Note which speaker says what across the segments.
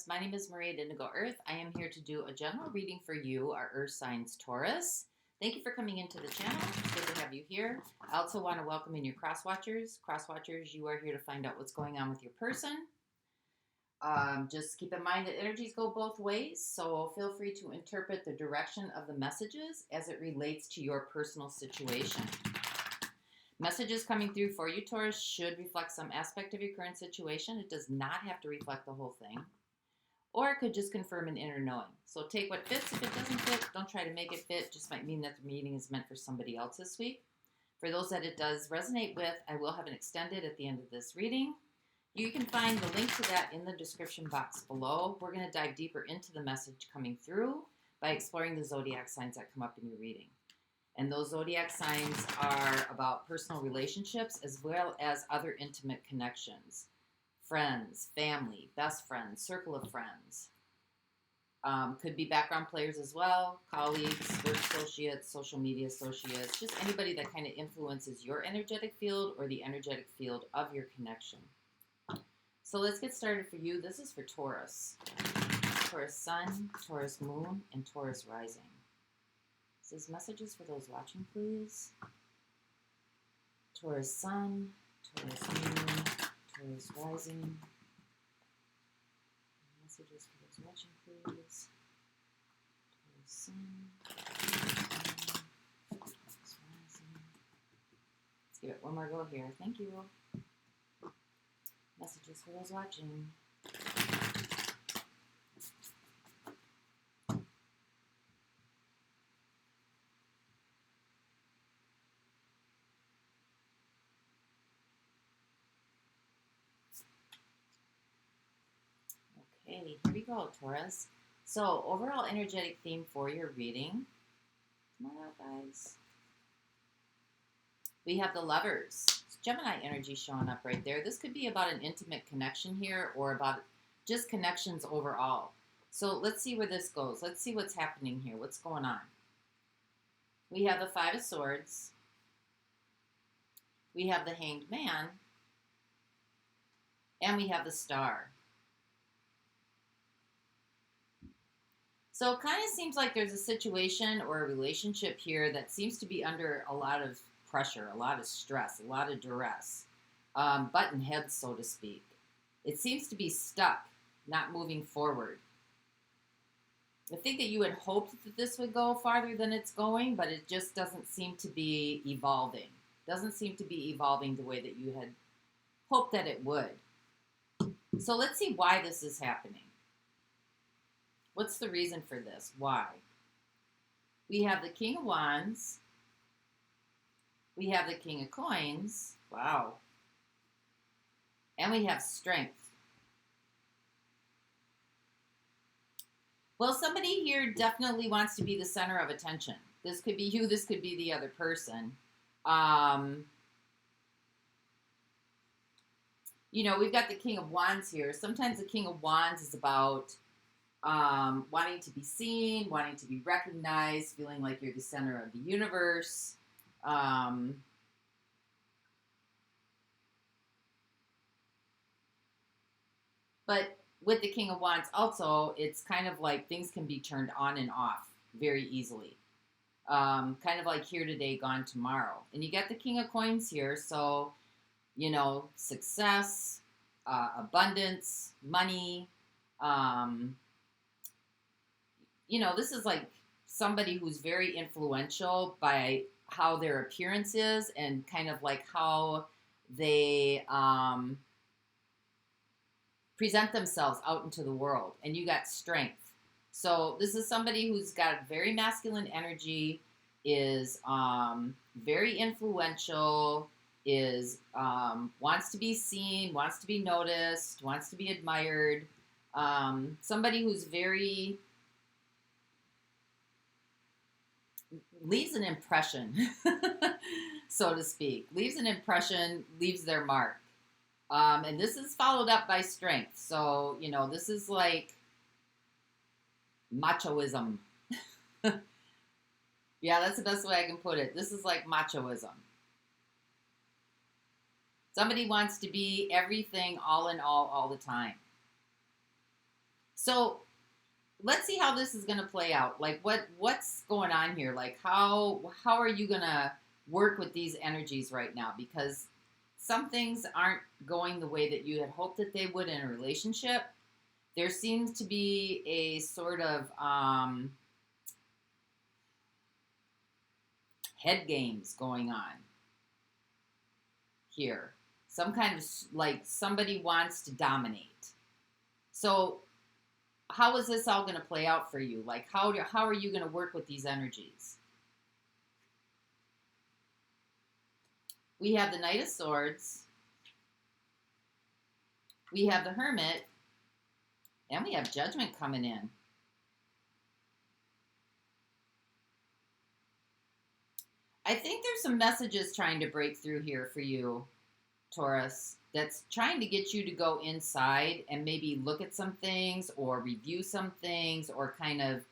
Speaker 1: Taurus. My name is MaryJo Earth. I am here to do a general reading for you, our Earth signs Taurus. Thank you for coming into the channel. It's good to have you here. I also want to welcome in your cross watchers. Cross watchers, you are here to find out what's going on with your person. Just keep in mind that energies go both ways, so feel free to interpret the direction of the messages as it relates to your personal situation. Messages coming through for you, Taurus, should reflect some aspect of your current situation. It does not have to reflect the whole thing. Or it could just confirm an inner knowing. So take what fits. If it doesn't fit, don't try to make it fit. Just might mean that the reading is meant for somebody else this week. For those that it does resonate with, I will have an extended at the end of this reading. You can find the link to that in the description box below. We're going to dive deeper into the message coming through by exploring the zodiac signs that come up in your reading. And those zodiac signs are about personal relationships as well as other intimate connections. Friends, family, best friends, circle of friends. Could be background players as well, colleagues, work associates, social media associates, just anybody that kind of influences your energetic field or the energetic field of your connection. So let's get started for you. This is for Taurus. Taurus Sun, Taurus Moon, and Taurus Rising. This is messages for those watching, please. Taurus Sun, Taurus Moon, Taurus Rising. Messages for those watching, please. Taurus Sun, Taurus Rising. Let's give it one more go here. Thank you. Messages for those watching. Okay, here we go, Taurus. So, overall energetic theme for your reading. Come on out, guys. We have the Lovers. It's Gemini energy showing up right there. This could be about an intimate connection here or about just connections overall. So, let's see where this goes. Let's see what's happening here. What's going on? We have the Five of Swords. We have the Hanged Man. And we have the Star. So it kind of seems like there's a situation or a relationship here that seems to be under a lot of pressure, a lot of stress, a lot of duress, button heads, so to speak. It seems to be stuck, not moving forward. I think that you had hoped that this would go farther than it's going, but it just doesn't seem to be evolving. Doesn't seem to be evolving the way that you had hoped that it would. So let's see why this is happening. What's the reason for this? Why? We have the King of Wands. We have the King of Coins. Wow. And we have Strength. Well, somebody here definitely wants to be the center of attention. This could be you. This could be the other person. We've got the King of Wands here. Sometimes the King of Wands is about wanting to be seen, wanting to be recognized, feeling like you're the center of the universe. But with the King of Wands also, it's kind of like things can be turned on and off very easily. Kind of like here today, gone tomorrow. And you get the King of Coins here, so, success, abundance, money, this is like somebody who's very influential by how their appearance is and kind of like how they present themselves out into the world. And you got Strength. So this is somebody who's got very masculine energy, is very influential, is wants to be seen, wants to be noticed, wants to be admired. Somebody who's very... leaves an impression, so to speak. Leaves an impression, leaves their mark. And this is followed up by Strength. So, this is like machoism. Yeah, that's the best way I can put it. This is like machoism. Somebody wants to be everything all in all the time. So let's see how this is going to play out. Like what's going on here? Like how are you going to work with these energies right now? Because some things aren't going the way that you had hoped that they would in a relationship. There seems to be a sort of head games going on here. Some kind of, like, somebody wants to dominate. So how is this all going to play out for you? Like, how are you going to work with these energies? We have the Knight of Swords. We have the Hermit. And we have Judgment coming in. I think there's some messages trying to break through here for you, Taurus, that's trying to get you to go inside and maybe look at some things or review some things or kind of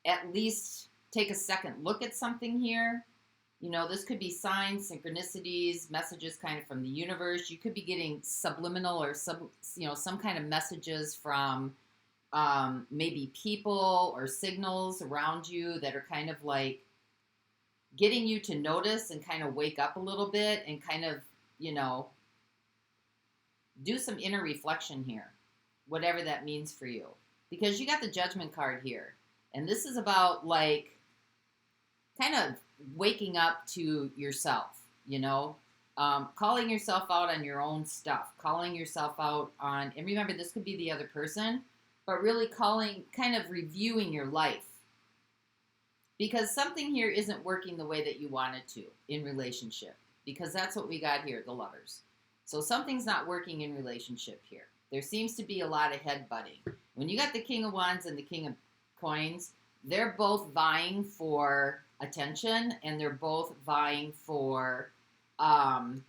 Speaker 1: at least take a second look at something here. You know, this could be signs, synchronicities, messages kind of from the universe. You could be getting subliminal or some kind of messages from maybe people or signals around you that are kind of like getting you to notice and kind of wake up a little bit and kind of, you know, do some inner reflection here, whatever that means for you. Because you got the Judgment card here. And this is about, like, kind of waking up to yourself, you know, calling yourself out on your own stuff, calling yourself out on, and remember, this could be the other person, but really kind of reviewing your life. Because something here isn't working the way that you want it to in relationship. Because that's what we got here, the Lovers. So something's not working in relationship here. There seems to be a lot of headbutting. When you got the King of Wands and the King of Coins, they're both vying for attention, and they're both vying for to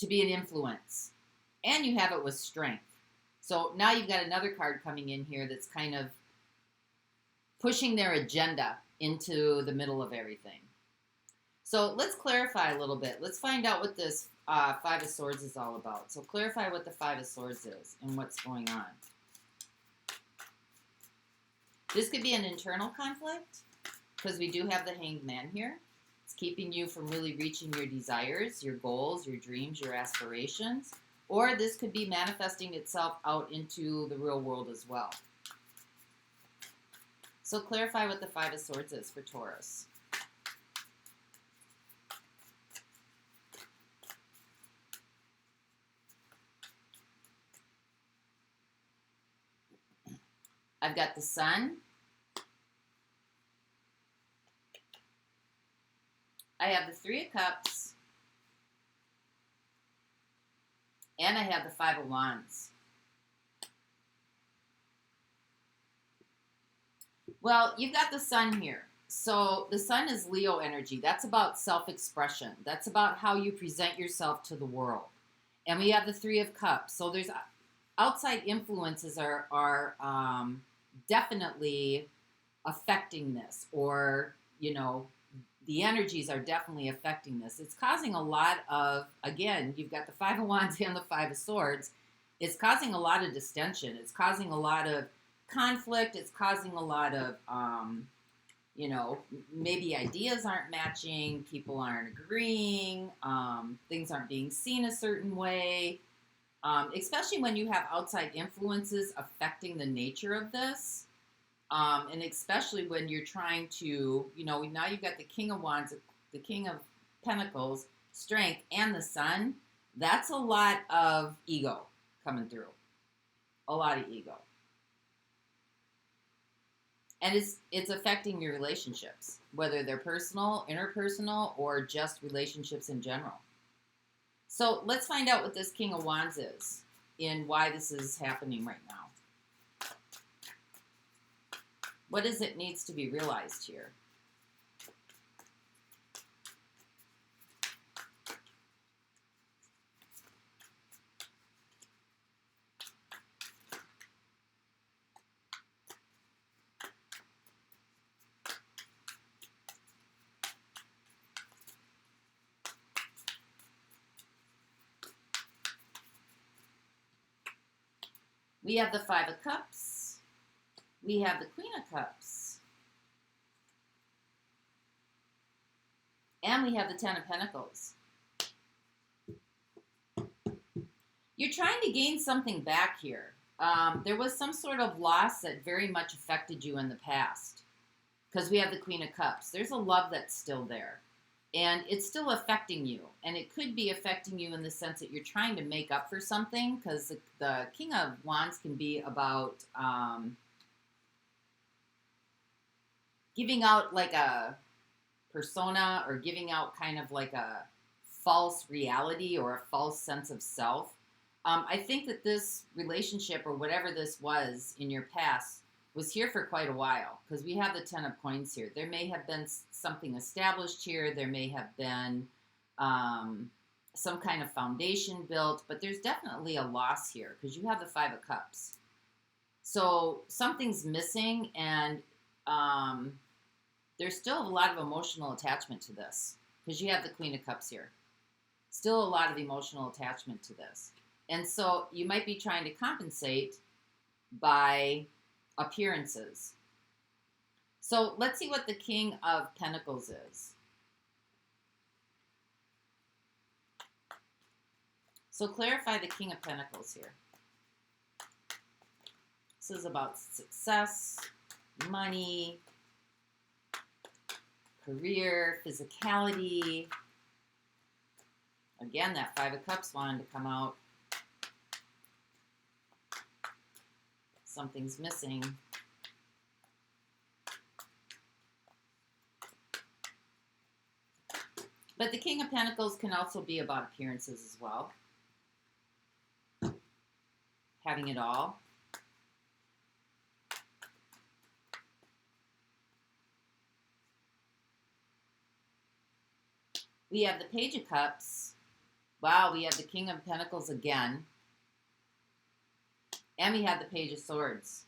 Speaker 1: be an influence. And you have it with Strength. So now you've got another card coming in here that's kind of pushing their agenda into the middle of everything. So let's clarify a little bit. Let's find out what this Five of Swords is all about. So clarify what the Five of Swords is and what's going on. This could be an internal conflict because we do have the Hanged Man here. It's keeping you from really reaching your desires, your goals, your dreams, your aspirations. Or this could be manifesting itself out into the real world as well. So clarify what the Five of Swords is for Taurus. I've got the Sun. I have the Three of Cups. And I have the Five of Wands. Well, you've got the Sun here. So the Sun is Leo energy. That's about self-expression. That's about how you present yourself to the world. And we have the Three of Cups. So there's outside influences are definitely affecting this, or, you know, the energies are definitely affecting this. It's causing a lot of, again, you've got the Five of Wands and the Five of Swords. It's causing a lot of distension. It's causing a lot of conflict. It's causing a lot of, you know, maybe ideas aren't matching. People aren't agreeing. Things aren't being seen a certain way. Especially when you have outside influences affecting the nature of this. And especially when you're trying to, you know, now you've got the King of Wands, the King of Pentacles, Strength, and the Sun. That's a lot of ego coming through. A lot of ego. And it's affecting your relationships, whether they're personal, interpersonal, or just relationships in general. So let's find out what this King of Wands is and why this is happening right now. What is it needs to be realized here? We have the Five of Cups. We have the Queen of Cups. And we have the Ten of Pentacles. You're trying to gain something back here. There was some sort of loss that very much affected you in the past. Because we have the Queen of Cups. There's a love that's still there. And it's still affecting you. And it could be affecting you in the sense that you're trying to make up for something. Because the King of Wands can be about giving out like a persona, or giving out kind of like a false reality or a false sense of self. I think that this relationship, or whatever this was in your past, was here for quite a while, because we have the Ten of Coins here. There may have been something established here. There may have been some kind of foundation built, but there's definitely a loss here, because you have the Five of Cups. So something's missing, and there's still a lot of emotional attachment to this, because you have the Queen of Cups here. Still a lot of emotional attachment to this. And so you might be trying to compensate by appearances. So let's see what the King of Pentacles is. So clarify the King of Pentacles here. This is about success, money, career, physicality. Again, that Five of Cups wanted to come out. Something's missing. But the King of Pentacles can also be about appearances as well. Having it all. We have the Page of Cups. Wow, we have the King of Pentacles again. And we have the Page of Swords.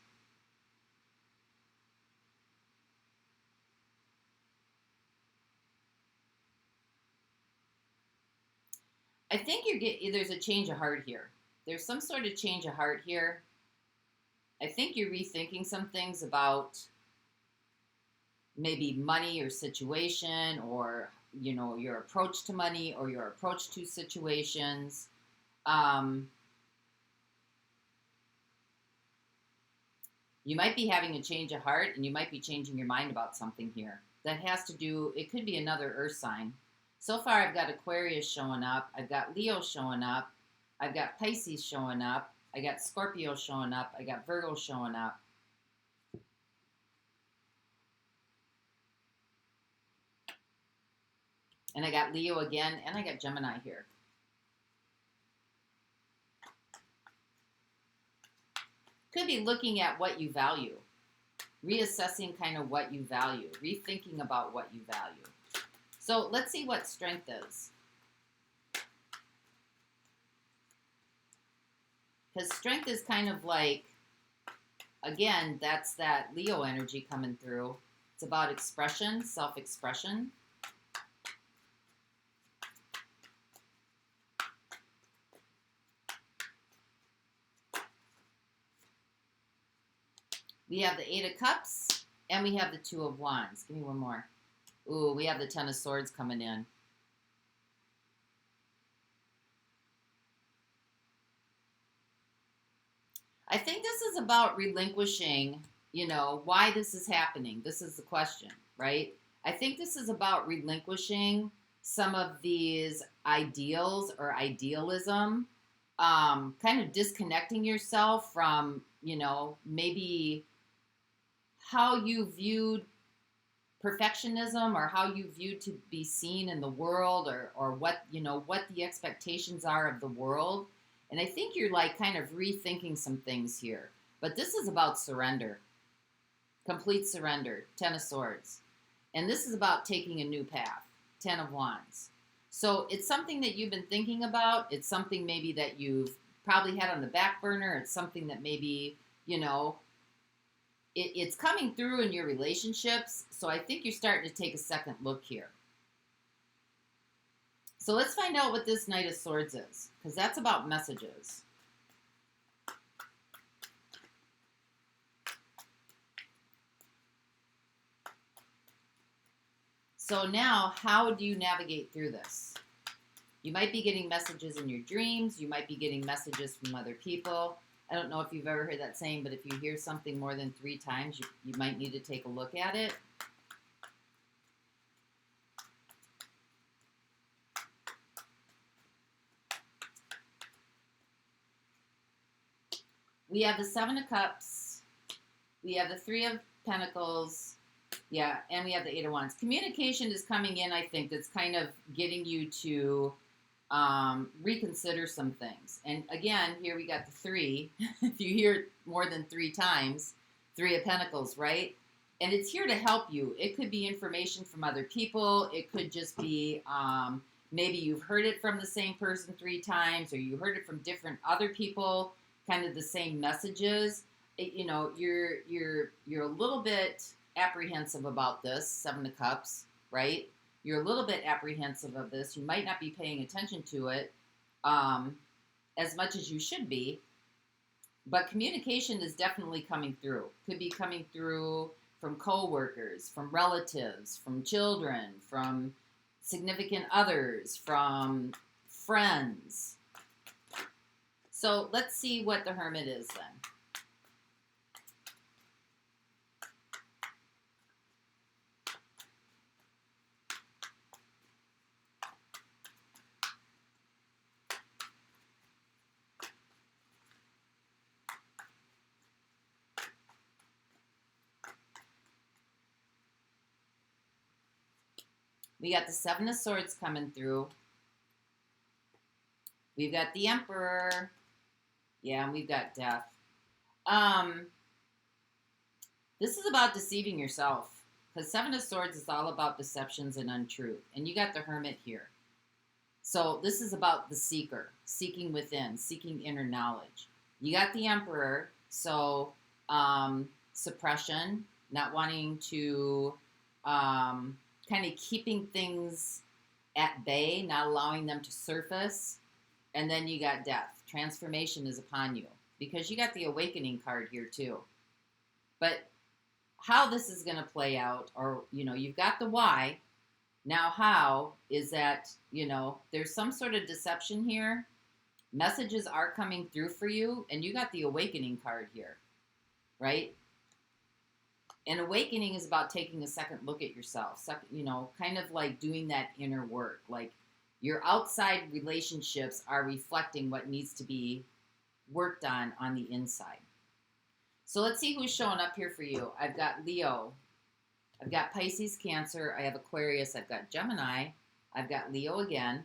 Speaker 1: I think there's a change of heart here. There's some sort of change of heart here. I think you're rethinking some things about maybe money or situation, or, you know, your approach to money or your approach to situations. You might be having a change of heart, and you might be changing your mind about something here. That has to do, it could be another earth sign. So far, I've got Aquarius showing up. I've got Leo showing up. I've got Pisces showing up. I got Scorpio showing up. I got Virgo showing up. And I got Leo again, and I got Gemini here. Could be looking at what you value. Reassessing kind of what you value. Rethinking about what you value. So let's see what strength is. Because strength is kind of like, again, that's that Leo energy coming through. It's about expression, self-expression. We have the Eight of Cups, and we have the Two of Wands. Give me one more. Ooh, we have the Ten of Swords coming in. I think this is about relinquishing, you know, why this is happening. This is the question, right? I think this is about relinquishing some of these ideals or idealism, kind of disconnecting yourself from, you know, maybe how you viewed perfectionism, or how you viewed to be seen in the world, or what, you know, what the expectations are of the world. And I think you're like kind of rethinking some things here. But this is about surrender. Complete surrender. Ten of Swords. And this is about taking a new path. Ten of Wands. So it's something that you've been thinking about. It's something maybe that you've probably had on the back burner. It's something that maybe, you know, it's coming through in your relationships. So I think you're starting to take a second look here. So let's find out what this Knight of Swords is, because that's about messages. So now, how do you navigate through this? You might be getting messages in your dreams. You might be getting messages from other people. I don't know if you've ever heard that saying, but if you hear something more than 3 times, you might need to take a look at it. We have the 7 of Cups. We have the 3 of Pentacles. Yeah, and we have the 8 of Wands. Communication is coming in, I think, that's kind of getting you to reconsider some things. And again, here we got the 3. If you hear it more than 3 times, 3 of Pentacles, right? And it's here to help you. It could be information from other people. It could just be maybe you've heard it from the same person 3 times, or you heard it from different other people, kind of the same messages. You know, you're a little bit apprehensive about this, 7 of Cups, right? You're a little bit apprehensive of this. You might not be paying attention to it as much as you should be, but communication is definitely coming through. Could be coming through from coworkers, from relatives, from children, from significant others, from friends. So let's see what the Hermit is then. We got the 7 of Swords coming through. We've got the Emperor. Yeah, and we've got Death. This is about deceiving yourself. Because 7 of Swords is all about deceptions and untruth. And you got the Hermit here. So this is about the seeker. Seeking within. Seeking inner knowledge. You got the Emperor. So suppression. Not wanting to... kind of keeping things at bay, not allowing them to surface. And then you got Death. Transformation is upon you. Because you got the Awakening card here too. But how this is going to play out, or, you know, you've got the why. Now how is that, you know, there's some sort of deception here. Messages are coming through for you. And you got the Awakening card here. Right? And awakening is about taking a second look at yourself. Second, you know, kind of like doing that inner work. Like your outside relationships are reflecting what needs to be worked on the inside. So let's see who's showing up here for you. I've got Leo. I've got Pisces, Cancer. I have Aquarius. I've got Gemini. I've got Leo again.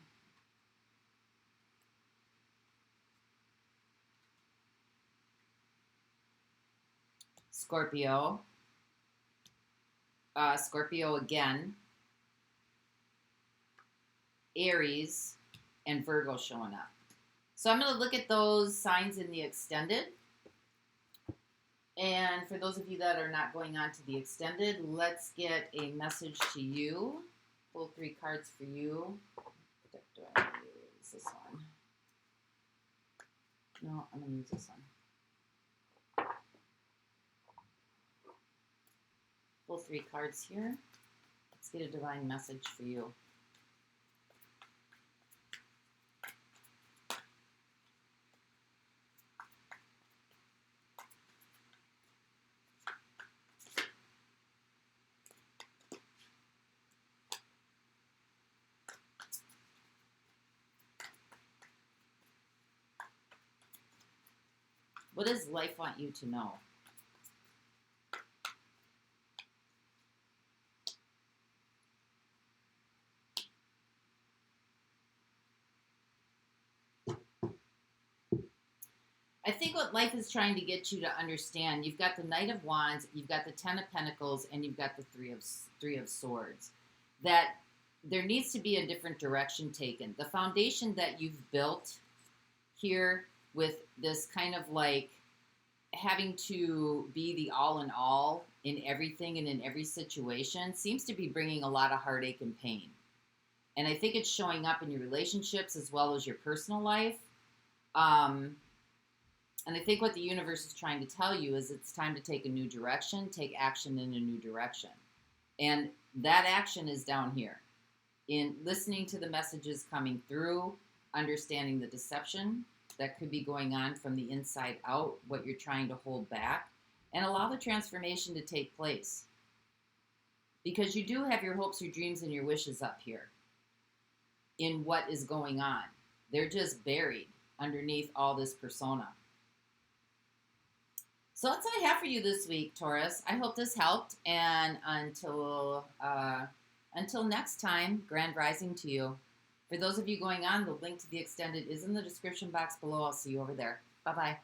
Speaker 1: Scorpio. Scorpio again, Aries, and Virgo showing up. So I'm going to look at those signs in the extended. And for those of you that are not going on to the extended, let's get a message to you. Pull 3 cards for you. Do I use this one? No, I'm going to use this one. Pull 3 cards here. Let's get a divine message for you. What does life want you to know? I think what life is trying to get you to understand, you've got the Knight of Wands, you've got the 10 of Pentacles, and you've got the Three of Swords. That there needs to be a different direction taken. The foundation that you've built here with this kind of like having to be the all in all in everything and in every situation seems to be bringing a lot of heartache and pain. And I think it's showing up in your relationships as well as your personal life. And I think what the universe is trying to tell you is it's time to take a new direction, take action in a new direction. And That action is down here in listening to the messages coming through, understanding the deception that could be going on from the inside out, what you're trying to hold back, and allow the transformation to take place. Because you do have your hopes, your dreams, and your wishes up here in what is going on. They're just buried underneath all this persona. So that's all I have for you this week, Taurus. I hope this helped. And until next time, grand rising to you. For those of you going on, the link to the extended is in the description box below. I'll see you over there. Bye-bye.